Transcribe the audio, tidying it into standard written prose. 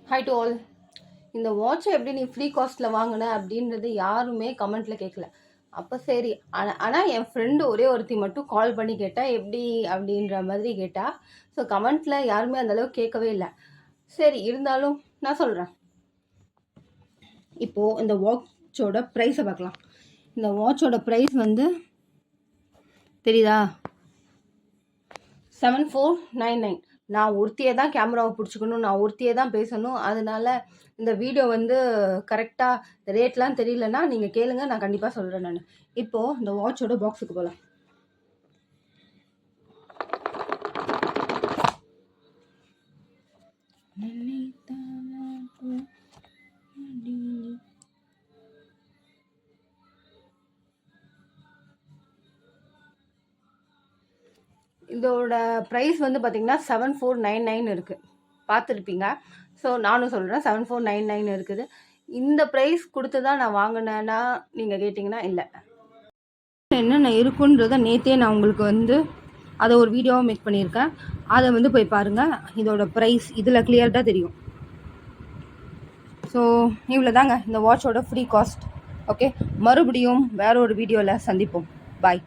Hi to all. இந்த வாட்சை எப்படி நீ ஃப்ரீ காஸ்ட்டில் வாங்கின அப்படின்றது யாருமே கமெண்ட்டில் கேட்கல. அப்போ சரி, ஆனால் என் ஃப்ரெண்டு ஒரே ஒருத்தி மட்டும் கால் பண்ணி கேட்டால் எப்படி அப்படின்ற மாதிரி கேட்டா. ஸோ கமெண்ட்டில் யாருமே அந்தளவுக்கு கேட்கவே இல்லை. சரி, இருந்தாலும் நான் சொல்கிறேன். இப்போது இந்த வாட்சோட ப்ரைஸை பார்க்கலாம். இந்த வாட்சோட ப்ரைஸ் வந்து தெரியுதா, 7499. நான் ஒருத்தியே தான் கேமராவை பிடிச்சிக்கணும், நான் ஒருத்தியே தான் பேசணும். அதனால இந்த வீடியோ வந்து கரெக்டாக ரேட்லாம் தெரியலன்னா நீங்கள் கேளுங்க, நான் கண்டிப்பாக சொல்கிறேன். நான் இப்போது இந்த வாட்சோட பாக்ஸுக்கு போகலாம். இதோட ப்ரைஸ் வந்து பார்த்திங்கன்னா 7499 இருக்குது, பார்த்துருப்பீங்க. ஸோ நானும் சொல்கிறேன், 7499 இருக்குது. இந்த ப்ரைஸ் கொடுத்து தான் நான் வாங்கினேன்னா நீங்கள் கேட்டிங்கன்னா இல்லை. என்னென்ன இருக்குன்றதை நேற்றே நான் உங்களுக்கு வந்து அதை ஒரு வீடியோவாக மேக் பண்ணியிருக்கேன். அதை வந்து போய் பாருங்கள். இதோட ப்ரைஸ் இதில் கிளியர்டாக தெரியும். ஸோ இவ்வளோ தாங்க இந்த வாட்சோட ஃப்ரீ காஸ்ட். ஓகே, மறுபடியும் வேற ஒரு வீடியோவில் சந்திப்போம். பாய்.